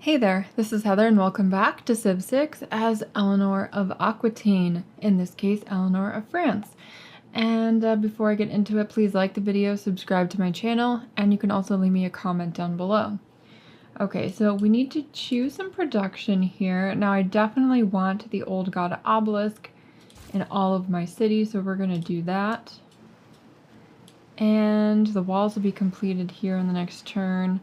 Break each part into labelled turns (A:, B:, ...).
A: Hey there, this is Heather and welcome back to Civ 6 as Eleanor of Aquitaine, in this case Eleanor of France. And before I get into it, please like the video, subscribe to my channel, and you can also leave me a comment down below. Okay, so we need to choose some production here. Now I definitely want the old god obelisk in all of my cities, so we're going to do that. And the walls will be completed here in the next turn.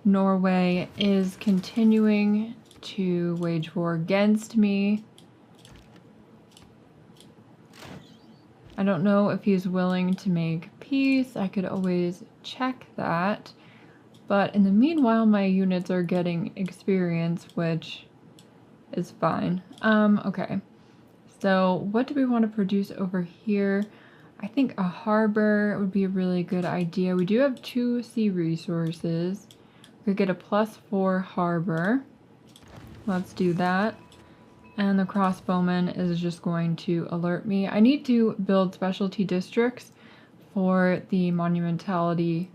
A: Norway is continuing to wage war against me. I don't know if he's willing to make peace. I could always check that. But in the meanwhile, my units are getting experience, which is fine. Okay. So what do we want to produce over here? I think a harbor would be a really good idea. We do have 2 sea resources. We could get a +4 harbor. Let's do that. And the crossbowman is just going to alert me. I need to build specialty districts for the monumentality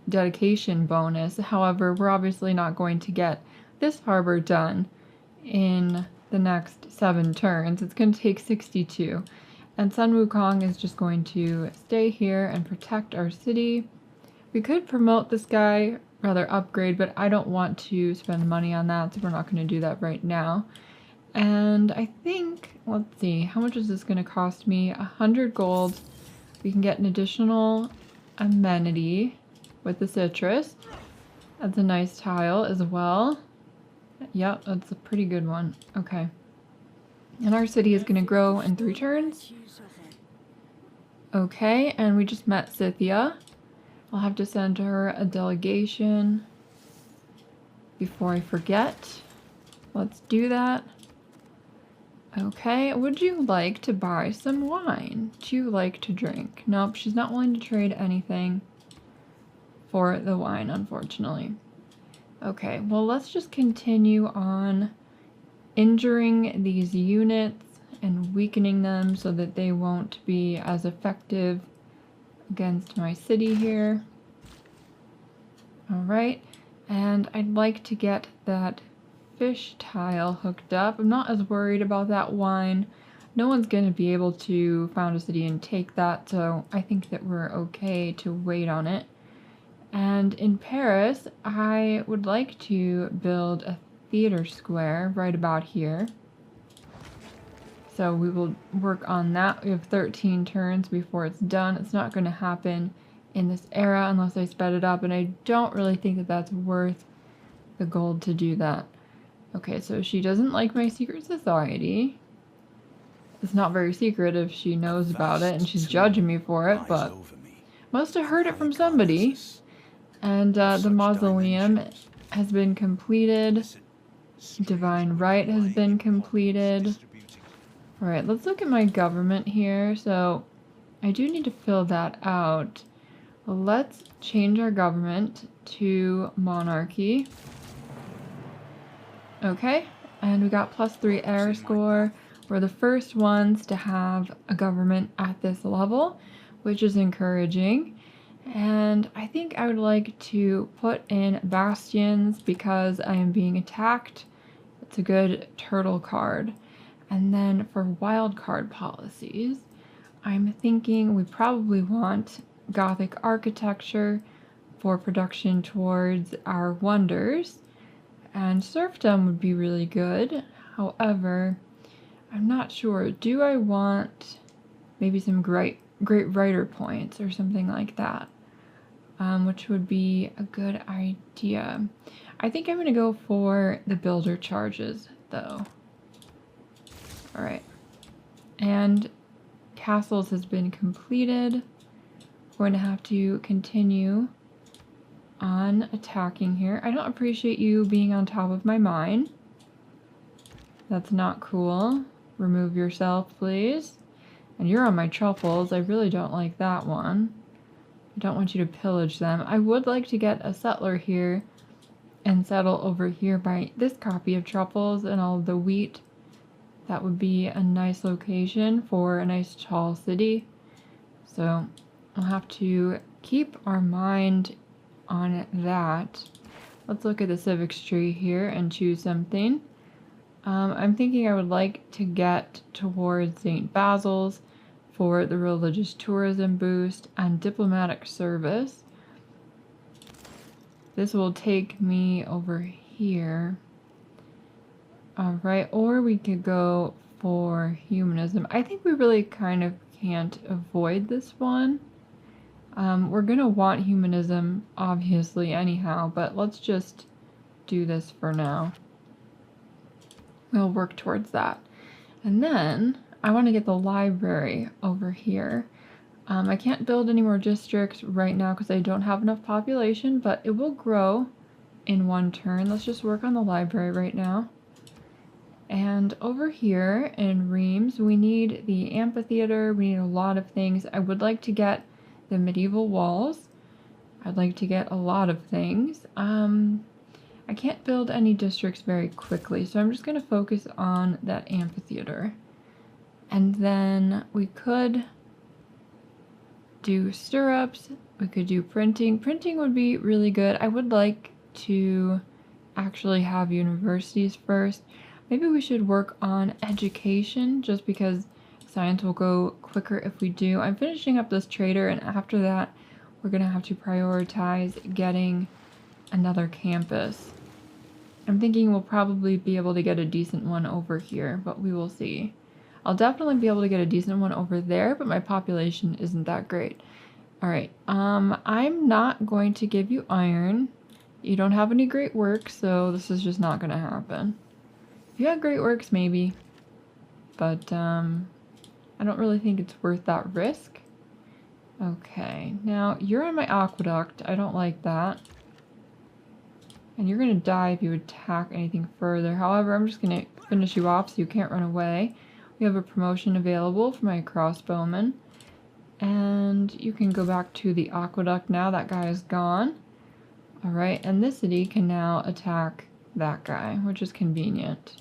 A: dedication bonus. However, we're obviously not going to get this harbor done in the next 7 turns. It's going to take 62. And Sun Wukong is just going to stay here and protect our city. We could promote this guy, rather upgrade, but I don't want to spend money on that, so we're not going to do that right now. And I think, let's see, how much is this going to cost me? 100 gold. We can get an additional amenity with the citrus. That's a nice tile as well. Yep, that's a pretty good one. Okay. And our city is going to grow in 3 turns. Okay, and we just met Scythia. I'll have to send her a delegation before I forget. Let's do that. Okay, would you like to buy some wine? Do you like to drink? Nope, she's not willing to trade anything for the wine, unfortunately. Okay, well, let's just continue on injuring these units and weakening them so that they won't be as effective against my city here. Alright, and I'd like to get that fish tile hooked up. I'm not as worried about that wine. No one's going to be able to found a city and take that, so I think that we're okay to wait on it. And in Paris, I would like to build a theater square right about here. So we will work on that. We have 13 turns before it's done. It's not going to happen in this era unless I sped it up, and I don't really think that that's worth the gold to do that. Okay, so she doesn't like my secret society. It's not very secret if she knows about it and she's judging me for it, but must have heard it from somebody. And the mausoleum has been completed. Divine right has been completed. Alright, let's look at my government here. So I do need to fill that out. Let's change our government to monarchy. Okay, and we got +3 air score. We're the first ones to have a government at this level, which is encouraging. And I think I would like to put in bastions because I am being attacked. It's a good turtle card. And then for wild card policies, I'm thinking we probably want Gothic architecture for production towards our wonders. And serfdom would be really good. However, I'm not sure. Do I want maybe some great writer points or something like that? Which would be a good idea. I think I'm going to go for the builder charges, though. Alright. And castles has been completed. We're going to have to continue on attacking here. I don't appreciate you being on top of my mine. That's not cool. Remove yourself, please. And you're on my truffles. I really don't like that one. I don't want you to pillage them. I would like to get a settler here and settle over here by this copy of truffles and all of the wheat. That would be a nice location for a nice tall city. So I'll have to keep our mind on that. Let's look at the civics tree here and choose something. I'm thinking I would like to get towards St. Basil's for the religious tourism boost and diplomatic service. This will take me over here. Alright, or we could go for humanism. I think we really kind of can't avoid this one. We're gonna want humanism, obviously, anyhow, but let's just do this for now. We'll work towards that. And then, I want to get the library over here. I can't build any more districts right now because I don't have enough population, but it will grow in one turn. Let's just work on the library right now. And over here in Reims, we need the amphitheater, we need a lot of things. I would like to get the medieval walls. I'd like to get a lot of things. I can't build any districts very quickly, so I'm just going to focus on that amphitheater. And then we could do stirrups, we could do printing. Printing would be really good. I would like to actually have universities first. Maybe we should work on education, just because science will go quicker if we do. I'm finishing up this trader, and after that, we're going to have to prioritize getting another campus. I'm thinking we'll probably be able to get a decent one over here, but we will see. I'll definitely be able to get a decent one over there, but my population isn't that great. Alright, I'm not going to give you iron. You don't have any great work, so this is just not going to happen. If you had great works, maybe. But, I don't really think it's worth that risk. Okay, now you're on my aqueduct. I don't like that. And you're going to die if you attack anything further. However, I'm just going to finish you off so you can't run away. We have a promotion available for my crossbowman. And you can go back to the aqueduct now. That guy is gone. Alright, and this city can now attack that guy, which is convenient.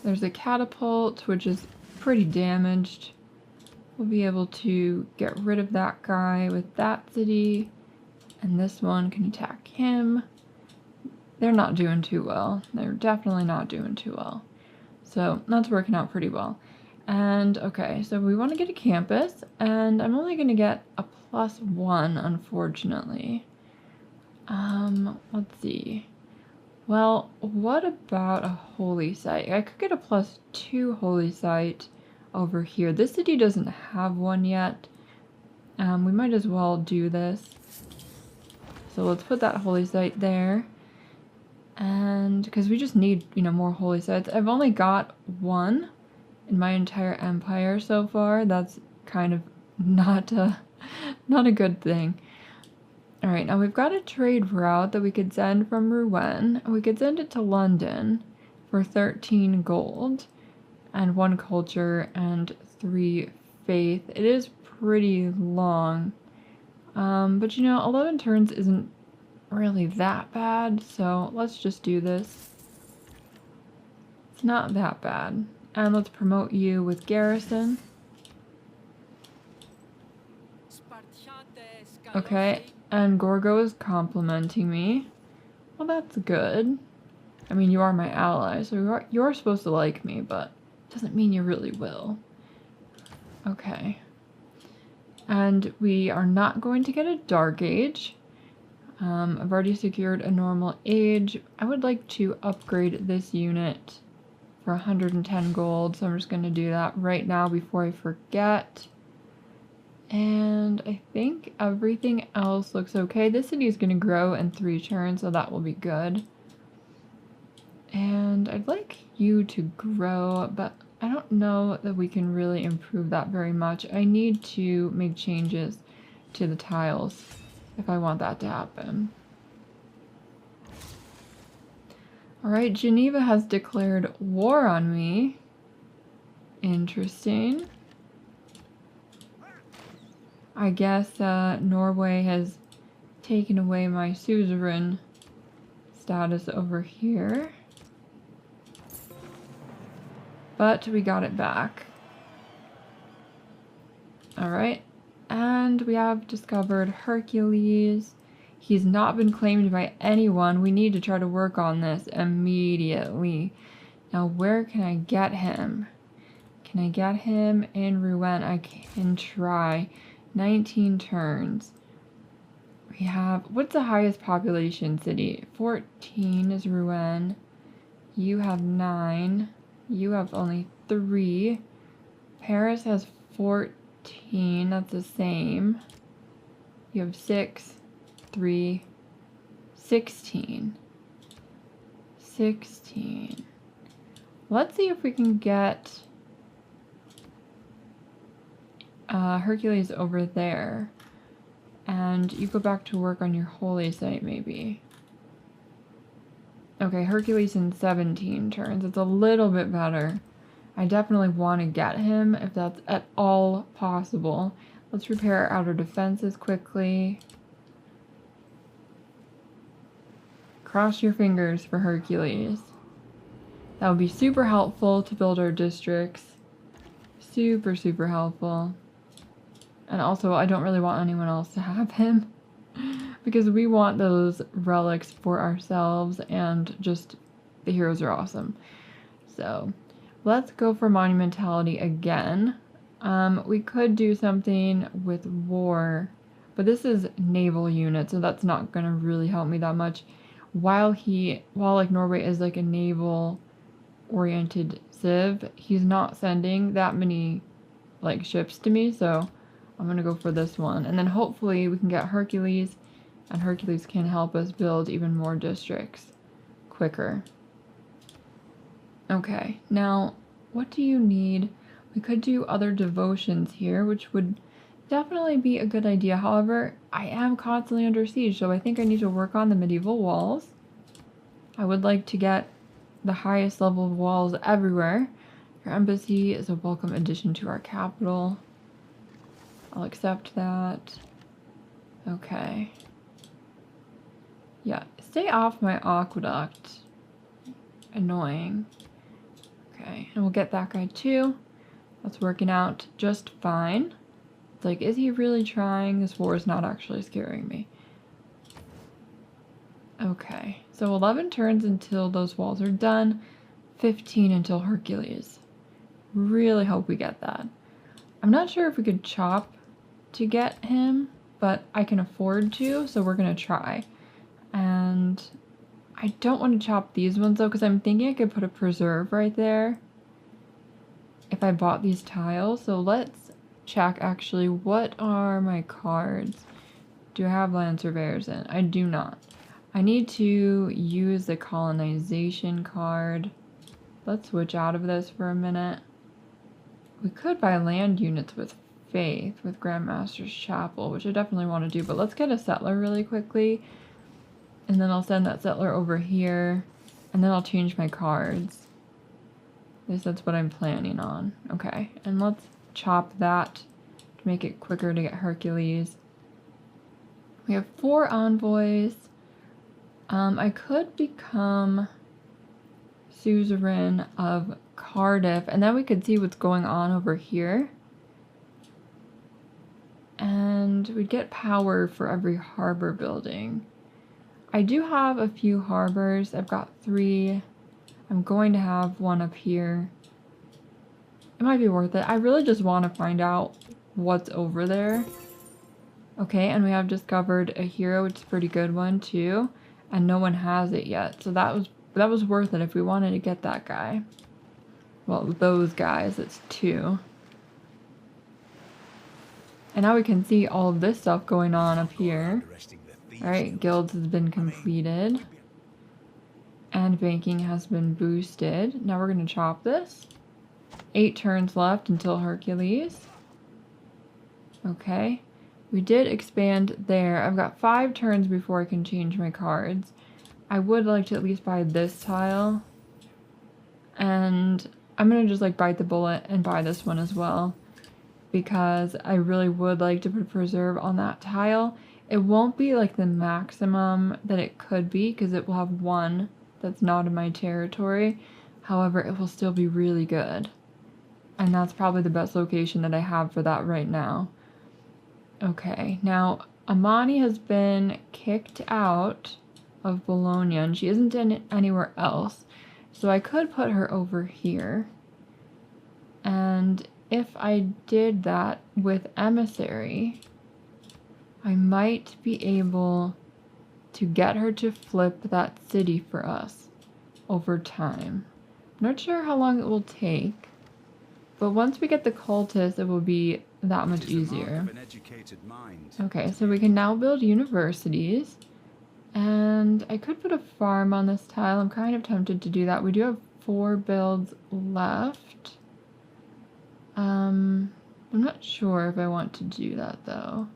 A: There's a catapult, which is pretty damaged. We'll be able to get rid of that guy with that city. And this one can attack him. They're not doing too well. They're definitely not doing too well. So that's working out pretty well. And okay, so we want to get a campus, and I'm only going to get a +1, unfortunately. Let's see. Well, what about a holy site? I could get a +2 holy site over here. This city doesn't have one yet. We might as well do this. So let's put that holy site there. And because we just need, more holy sites. I've only got one in my entire empire so far. That's kind of not a good thing. Alright, now we've got a trade route that we could send from Rouen. We could send it to London for 13 gold and 1 culture and 3 faith. It is pretty long. But 11 turns isn't really that bad, so let's just do this. It's not that bad. And let's promote you with garrison. Okay, and Gorgo is complimenting me. Well, that's good. I mean, you are my ally, so you're supposed to like me, but it doesn't mean you really will. Okay. And we are not going to get a dark age. I've already secured a normal age. I would like to upgrade this unit for 110 gold, so I'm just going to do that right now before I forget. And I think everything else looks okay. This city is going to grow in 3 turns, so that will be good. And I'd like you to grow, but I don't know that we can really improve that very much. I need to make changes to the tiles if I want that to happen. Alright, Geneva has declared war on me. Interesting. I guess Norway has taken away my suzerain status over here. But we got it back. Alright. And we have discovered Hercules. He's not been claimed by anyone. We need to try to work on this immediately. Now, where can I get him? Can I get him in Rouen? I can try. 19 turns. We have, what's the highest population city? 14 is Rouen. You have 9. You have only 3. Paris has 14. That's the same. You have 6, 3, 16. 16. Let's see if we can get Hercules over there. And you go back to work on your holy site, maybe. Okay, Hercules in 17 turns. It's a little bit better. I definitely want to get him if that's at all possible. Let's repair our outer defenses quickly. Cross your fingers for Hercules. That would be super helpful to build our districts. Super, super helpful. And also, I don't really want anyone else to have him. Because we want those relics for ourselves, and just the heroes are awesome. So let's go for monumentality again. We could do something with war, but this is naval unit, so that's not gonna really help me that much. While like Norway is like a naval oriented civ, he's not sending that many like ships to me, so I'm gonna go for this one. And then hopefully we can get Hercules, and Hercules can help us build even more districts quicker. Okay, now what do you need? We could do other devotions here, which would definitely be a good idea. However, I am constantly under siege, so I think I need to work on the medieval walls. I would like to get the highest level of walls everywhere. Your embassy is a welcome addition to our capital. I'll accept that. Okay. Yeah, stay off my aqueduct. Annoying. Okay, and we'll get that guy too. That's working out just fine. It's like, is he really trying? This war is not actually scaring me. Okay, so 11 turns until those walls are done. 15 until Hercules. Really hope we get that. I'm not sure if we could chop to get him, but I can afford to, so we're gonna try. And I don't want to chop these ones though, because I'm thinking I could put a preserve right there if I bought these tiles. So let's check actually, what are my cards? Do I have land surveyors in? I do not. I need to use the colonization card. Let's switch out of this for a minute. We could buy land units with faith, with Grandmaster's Chapel, which I definitely want to do, but let's get a settler really quickly. And then I'll send that settler over here, and then I'll change my cards. At least that's what I'm planning on. Okay, and let's chop that to make it quicker to get Hercules. We have 4 envoys. I could become suzerain of Cardiff, and then we could see what's going on over here. And we'd get power for every harbor building. I do have a few harbors. I've got 3. I'm going to have one up here. It might be worth it. I really just want to find out what's over there. Okay, and we have discovered a hero, which is a pretty good one too. And no one has it yet. So that was worth it if we wanted to get that guy. Well, those guys, it's 2. And now we can see all of this stuff going on up here. Alright, guilds has been completed. And banking has been boosted. Now we're going to chop this. 8 turns left until Hercules. Okay. We did expand there. I've got 5 turns before I can change my cards. I would like to at least buy this tile. And I'm going to just like bite the bullet and buy this one as well, because I really would like to put a preserve on that tile. It won't be like the maximum that it could be, because it will have 1 that's not in my territory. However, it will still be really good. And that's probably the best location that I have for that right now. Okay, now Amani has been kicked out of Bologna and she isn't in anywhere else. So I could put her over here. And if I did that with emissary, I might be able to get her to flip that city for us over time. I'm not sure how long it will take, but once we get the cultists, it will be that much easier. Okay, so we can now build universities. And I could put a farm on this tile. I'm kind of tempted to do that. We do have 4 builds left. I'm not sure if I want to do that though.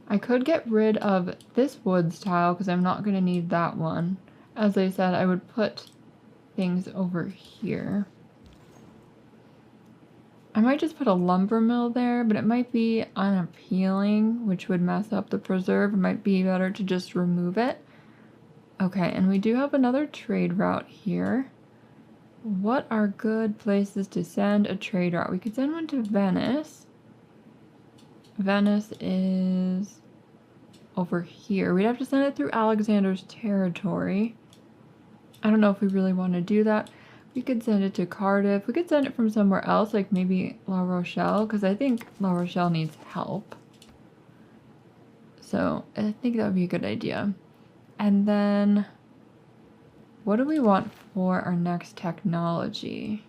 A: I could get rid of this woods tile because I'm not going to need that one. As I said, I would put things over here. I might just put a lumber mill there, but it might be unappealing, which would mess up the preserve. It might be better to just remove it. Okay, and we do have another trade route here. What are good places to send a trade route? We could send one to Venice. Venice is over here. We'd have to send it through Alexander's territory. I don't know if we really want to do that. We could send it to Cardiff. We could send it from somewhere else, like maybe La Rochelle, because I think La Rochelle needs help. So I think that would be a good idea. And then, what do we want for our next technology?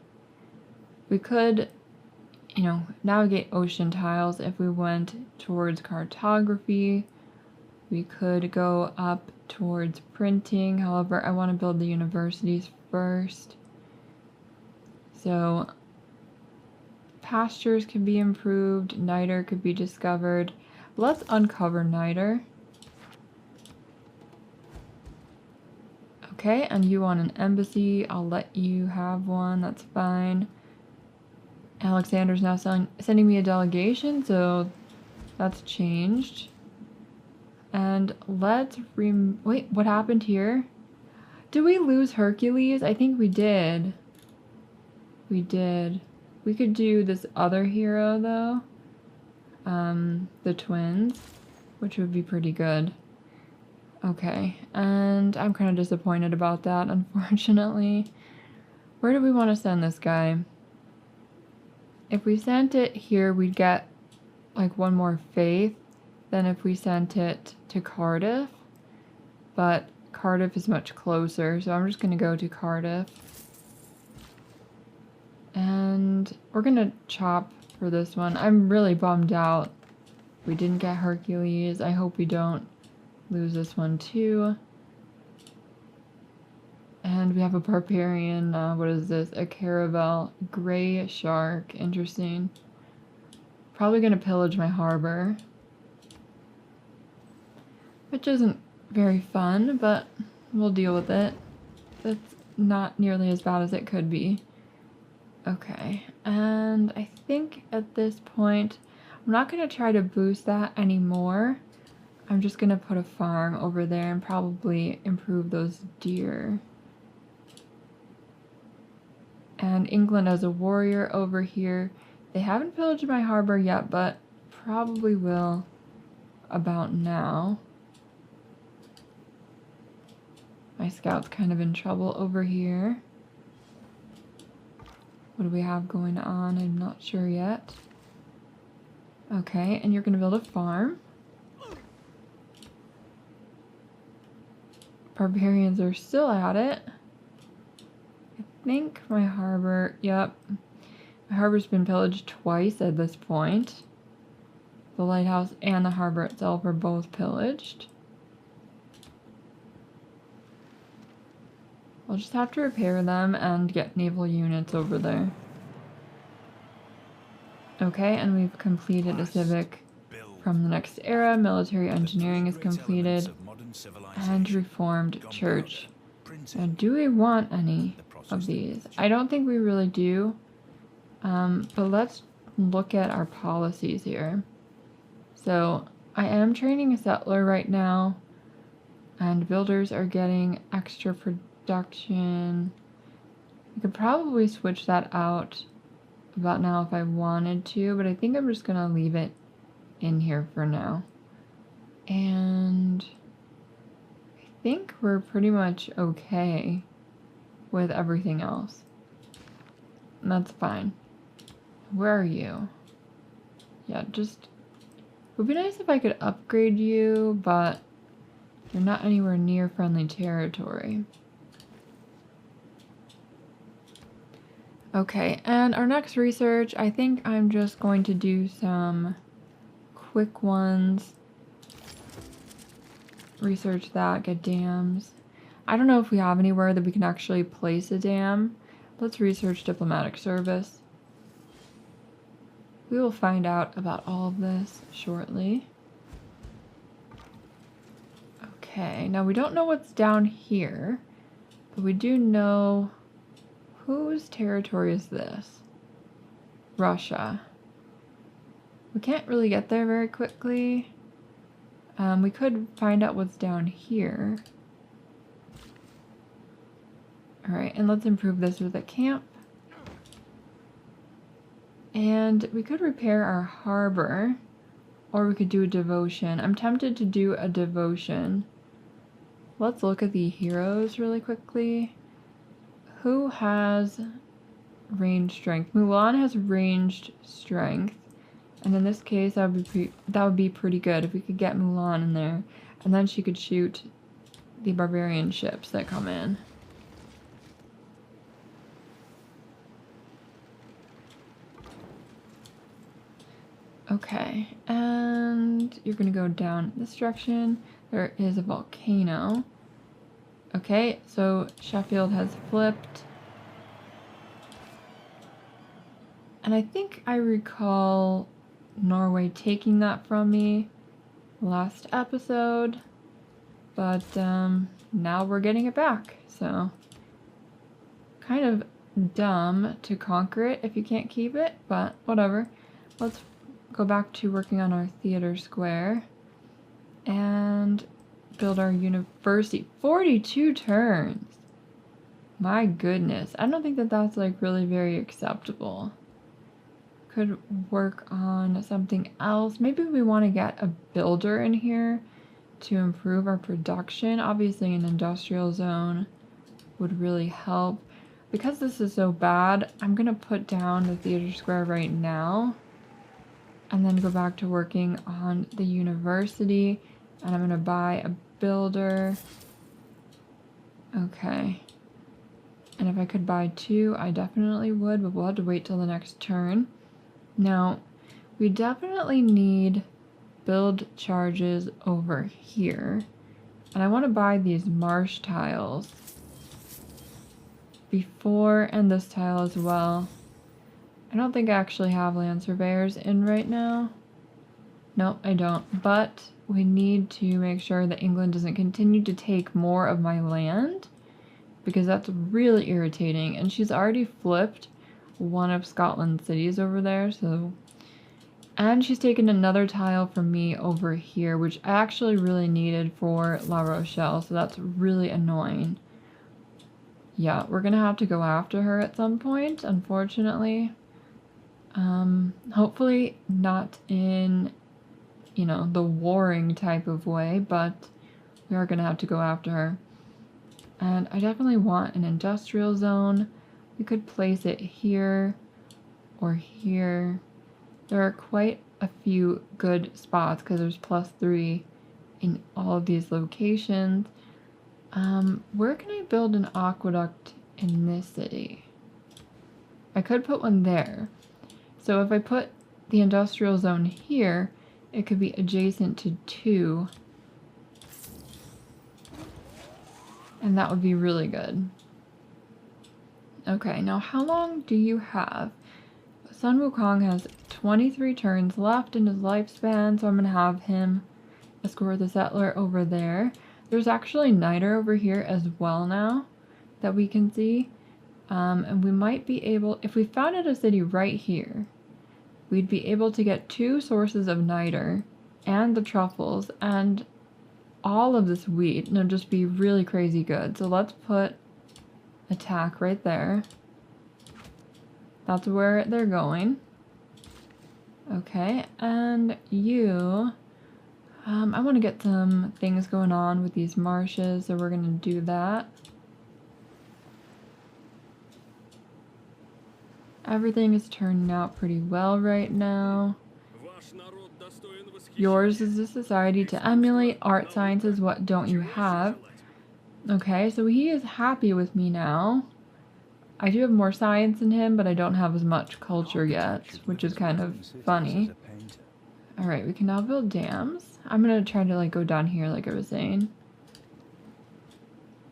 A: We could, navigate ocean tiles if we went towards cartography. We could go up towards printing. However, I want to build the universities first. So, pastures could be improved. Niter could be discovered. Let's uncover niter. Okay, and you want an embassy. I'll let you have one. That's fine. Alexander's now sending me a delegation, so that's changed. And let's wait, what happened here? Did we lose Hercules? I think we did. We did. We could do this other hero, though. The twins, which would be pretty good. Okay, and I'm kind of disappointed about that, unfortunately. Where do we want to send this guy? If we sent it here, we'd get, like, one more faith than if we sent it to Cardiff. But Cardiff is much closer, so I'm just going to go to Cardiff. And we're going to chop for this one. I'm really bummed out we didn't get Hercules. I hope we don't lose this one too. And we have a barbarian, what is this? A caravel, gray shark, interesting. Probably gonna pillage my harbor. Which isn't very fun, but we'll deal with it. That's not nearly as bad as it could be. Okay, and I think at this point, I'm not gonna try to boost that anymore. I'm just gonna put a farm over there and probably improve those deer. And England has a warrior over here. They haven't pillaged my harbor yet, but probably will about now. My scout's kind of in trouble over here. What do we have going on? I'm not sure yet. Okay, and you're gonna build a farm. Barbarians are still at it. I think my harbor, yep. My harbor's been pillaged twice at this point. The lighthouse and the harbor itself are both pillaged. I'll just have to repair them and get naval units over there. Okay, and we've completed a civic from the next era. Military engineering is completed. And reformed church. Now, do we want any of these? I don't think we really do. But let's look at our policies here. So, I am training a settler right now. And builders are getting extra production. I could probably switch that out about now if I wanted to, but I think I'm just gonna leave it in here for now. And I think we're pretty much okay with everything else. And that's fine. Where are you? Yeah, just... It would be nice if I could upgrade you, but you're not anywhere near friendly territory. Okay, and our next research, I think I'm just going to do some quick ones. Research that, get dams. I don't know if we have anywhere that we can actually place a dam. Let's research diplomatic service. We will find out about all of this shortly. Okay, now we don't know what's down here, but we do know whose territory is this? Russia. We can't really get there very quickly. We could find out what's down here. Alright, and let's improve this with a camp. And we could repair our harbor, or we could do a devotion. I'm tempted to do a devotion. Let's look at the heroes really quickly. Who has ranged strength? Mulan has ranged strength. And in this case, that would be pretty good if we could get Mulan in there. And then she could shoot the barbarian ships that come in. Okay, and you're gonna go down this direction. There is a volcano. Okay, so Sheffield has flipped. And I think I recall Norway taking that from me last episode, but now we're getting it back, so kind of dumb to conquer it if you can't keep it, but whatever. Let's go back to working on our theater square and build our university. 42 turns! My goodness, I don't think that that's like really very acceptable. Could work on something else. Maybe we want to get a builder in here to improve our production. Obviously an industrial zone would really help. Because this is so bad, I'm gonna put down the theater square right now and then go back to working on the university, and I'm gonna buy a builder. Okay, and if I could buy 2, I definitely would, but we'll have to wait till the next turn. Now, we definitely need build charges over here, and I want to buy these marsh tiles before, and this tile as well. I don't think I actually have land surveyors in right now. Nope, I don't, but we need to make sure that England doesn't continue to take more of my land, because that's really irritating, and she's already flipped one of Scotland's cities over there, so... And she's taken another tile from me over here, which I actually really needed for La Rochelle, so that's really annoying. Yeah, we're gonna have to go after her at some point, unfortunately. Hopefully not in, you know, the warring type of way, but we are gonna have to go after her. And I definitely want an industrial zone. We could place it here or here. There are quite a few good spots because there's +3 in all of these locations. Where can I build an aqueduct in this city? I could put one there. So if I put the industrial zone here, it could be adjacent to 2. And that would be really good. Okay, now how long do you have? Sun Wukong has 23 turns left in his lifespan, so I'm going to have him escort the settler over there. There's actually niter over here as well now that we can see. And we might be able, if we founded a city right here, we'd be able to get 2 sources of niter and the truffles and all of this wheat, and it'll just be really crazy good. So let's put attack right there. That's where they're going. Okay, and you, I want to get some things going on with these marshes, so we're going to do that. Everything is turning out pretty well right now. Yours is a society to emulate. Art sciences, what don't you have? Okay, so he is happy with me now. I do have more science in him, but I don't have as much culture yet, which is kind of funny. Alright, we can now build dams. I'm gonna try to like go down here like I was saying.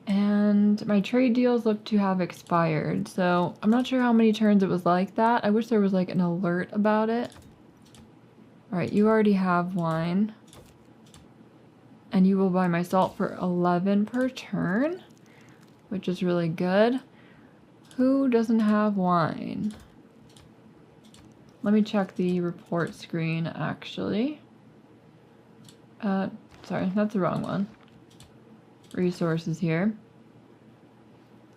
A: And my trade deals look to have expired, so I'm not sure how many turns it was like that. I wish there was like an alert about it. Alright, you already have wine. And you will buy my salt for 11 per turn, which is really good. Who doesn't have wine? Let me check the report screen, actually. Sorry, that's the wrong one. Resources here.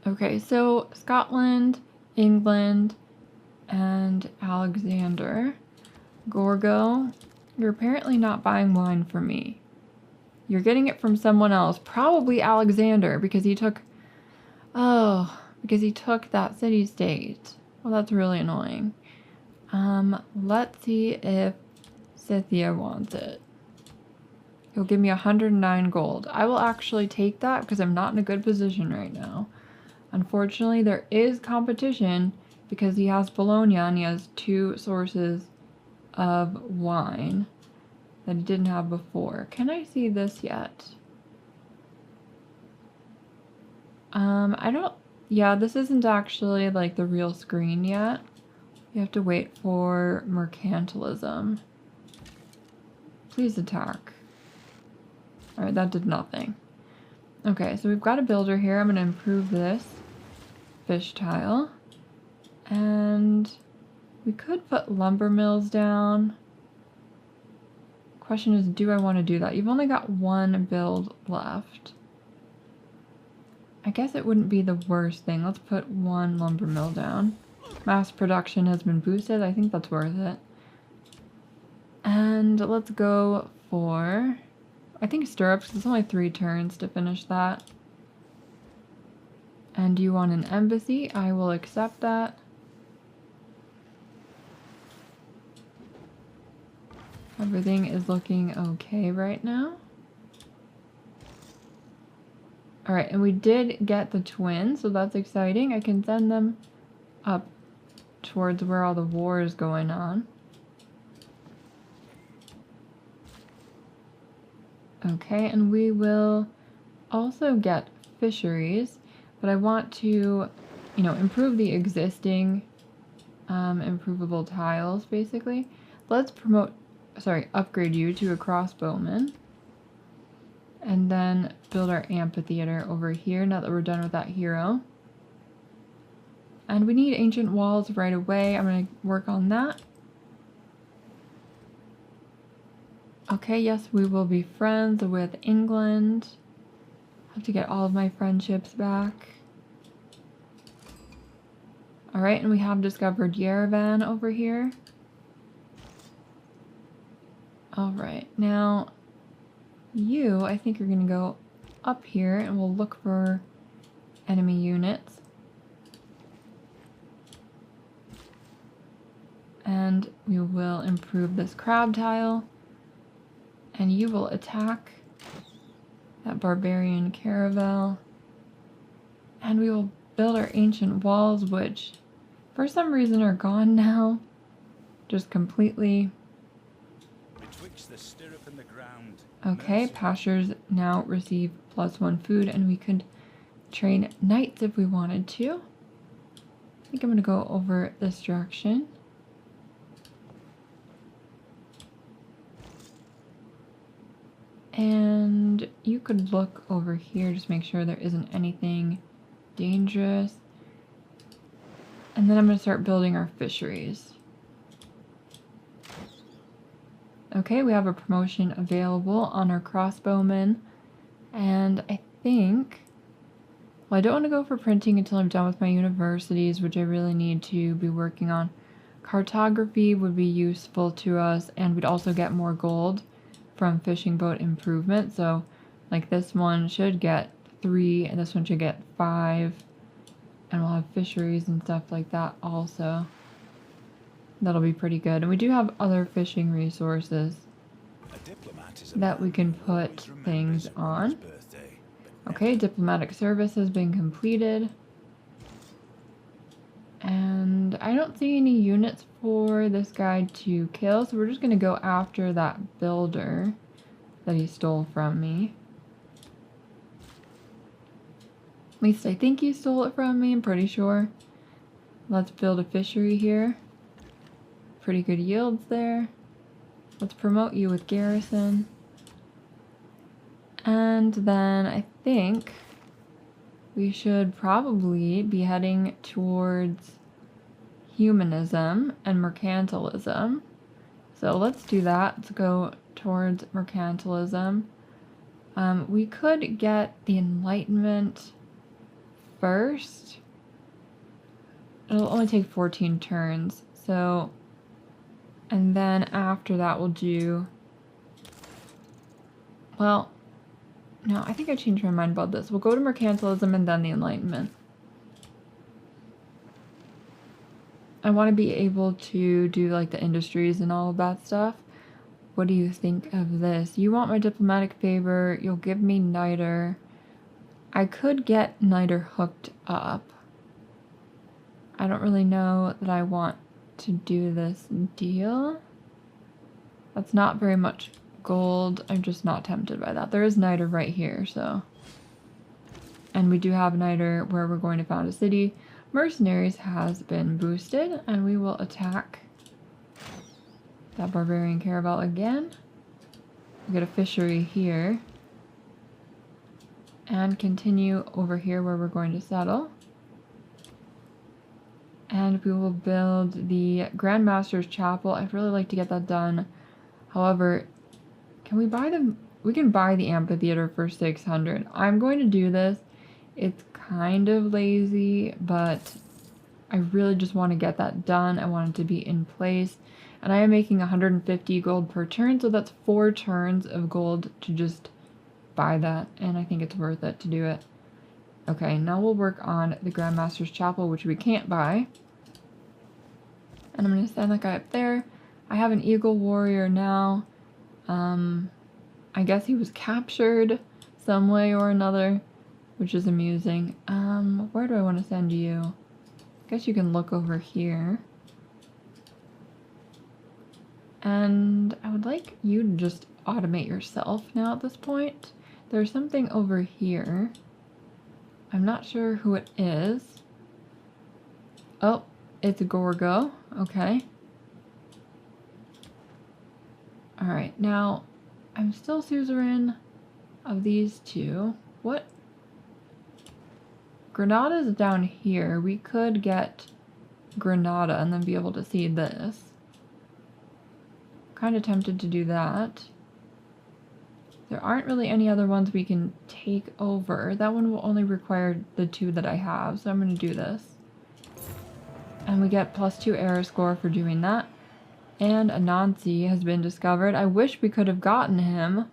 A: Okay, so Scotland, England, and Alexander. Gorgo, you're apparently not buying wine from me. You're getting it from someone else, probably Alexander, because he took... Oh, because he took that city-state. Well, that's really annoying. Let's see if Scythia wants it. He'll give me 109 gold. I will actually take that because I'm not in a good position right now. Unfortunately, there is competition because he has Bologna and he has 2 sources of wine that he didn't have before. Can I see this yet? I don't... Yeah, this isn't actually like the real screen yet. You have to wait for mercantilism. Please attack. Alright, that did nothing. Okay, so we've got a builder here. I'm going to improve this fish tile. And we could put lumber mills down. Question is, do I want to do that? You've only got 1 build left. I guess it wouldn't be the worst thing. Let's put 1 lumber mill down. Mass production has been boosted. I think that's worth it. And let's go for... I think stirrups, because it's only 3 turns to finish that. And you want an embassy? I will accept that. Everything is looking okay right now. Alright, and we did get the twins, so that's exciting. I can send them up towards where all the war is going on. Okay, and we will also get fisheries, but I want to, you know, improve the existing improvable tiles, basically. Let's upgrade you to a crossbowman. And then build our amphitheater over here now that we're done with that hero. And we need ancient walls right away. I'm going to work on that. Okay, yes, we will be friends with England. I have to get all of my friendships back. Alright, and we have discovered Yerevan over here. Alright, now you, I think you're going to go up here and we'll look for enemy units. And we will improve this crab tile. And you will attack that barbarian caravel. And we will build our ancient walls, which for some reason are gone now. Just completely.
B: Betwixt the stirrup and the ground.
A: Okay, pastures now receive +1 food, and we could train knights if we wanted to. I think I'm going to go over this direction. And you could look over here, just make sure there isn't anything dangerous. And then I'm going to start building our fisheries. Okay, we have a promotion available on our crossbowmen. And I think... Well, I don't want to go for printing until I'm done with my universities, which I really need to be working on. Cartography would be useful to us, and we'd also get more gold from fishing boat improvement. So like this one should get 3 and this one should get 5, and we'll have fisheries and stuff like that also. That'll be pretty good. And we do have other fishing resources that we can put things on. Okay, diplomatic service has been completed. And I don't see any units for this guy to kill, so we're just going to go after that builder that he stole from me. At least I think he stole it from me, I'm pretty sure. Let's build a fishery here. Pretty good yields there. Let's promote you with garrison. And then I think we should probably be heading towards humanism and mercantilism. So let's do that. Let's go towards mercantilism. We could get the Enlightenment first. It'll only take 14 turns. So, and then after that we'll do, well, no, I think I changed my mind about this. We'll go to mercantilism and then the Enlightenment. I want to be able to do like the industries and all of that stuff. What do you think of this? You want my diplomatic favor. You'll give me niter. I could get niter hooked up. I don't really know that I want to do this deal. That's not very much gold. I'm just not tempted by that. There is niter right here, so. And we do have niter where we're going to found a city. Mercenaries has been boosted, and we will attack that barbarian caravel again. We get a fishery here. And continue over here where we're going to settle. And we will build the Grand Master's Chapel. I'd really like to get that done. However, can we buy the... We can buy the amphitheater for 600. I'm going to do this. It's kind of lazy, but I really just want to get that done. I want it to be in place. And I am making 150 gold per turn, so that's 4 turns of gold to just buy that. And I think it's worth it to do it. Okay, now we'll work on the Grand Master's Chapel, which we can't buy. And I'm going to send that guy up there. I have an Eagle Warrior now. I guess he was captured some way or another, which is amusing. Where do I want to send you? I guess you can look over here. And I would like you to just automate yourself now at this point. There's something over here. I'm not sure who it is. Oh, it's a Gorgo. Okay. Alright, now I'm still suzerain of these two. What? Granada's down here. We could get Granada and then be able to see this. Kind of tempted to do that. There aren't really any other ones we can take over. That one will only require the 2 that I have, so I'm going to do this. And we get +2 error score for doing that. And Anansi has been discovered. I wish we could have gotten him,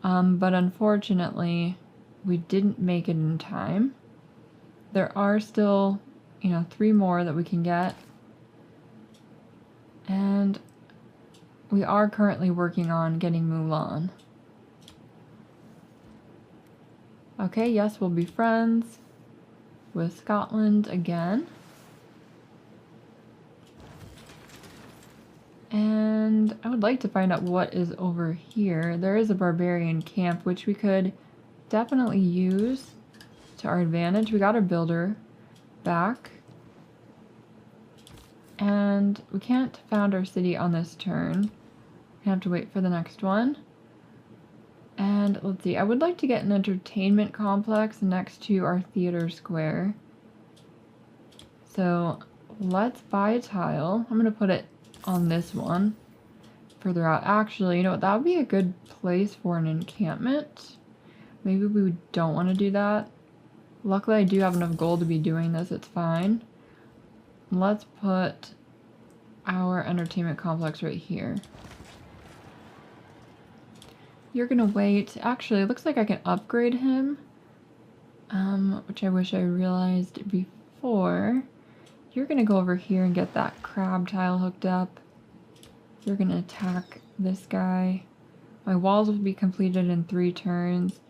A: but unfortunately we didn't make it in time. There are still, 3 more that we can get. And we are currently working on getting Mulan. Okay, yes, we'll be friends with Scotland again. And I would like to find out what is over here. There is a barbarian camp, which we could definitely use to our advantage. We got our builder back. And we can't found our city on this turn. We have to wait for the next one. And let's see, I would like to get an entertainment complex next to our theater square. So let's buy a tile. I'm going to put it on this one further out. Actually, you know what, that would be a good place for an encampment. Maybe we don't want to do that. Luckily I do have enough gold to be doing this, it's fine. Let's put our entertainment complex right here. You're gonna wait. Actually, it looks like I can upgrade him. Which I wish I realized before. You're gonna go over here and get that crab tile hooked up. You're gonna attack this guy. My walls will be completed in 3 turns.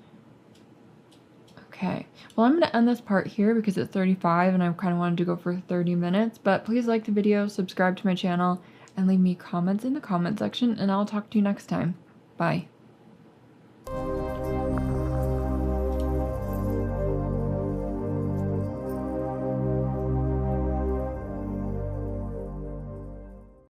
A: Okay, well, I'm gonna end this part here because it's 35 and I kind of wanted to go for 30 minutes, but please like the video, subscribe to my channel, and leave me comments in the comment section, and I'll talk to you next time. Bye.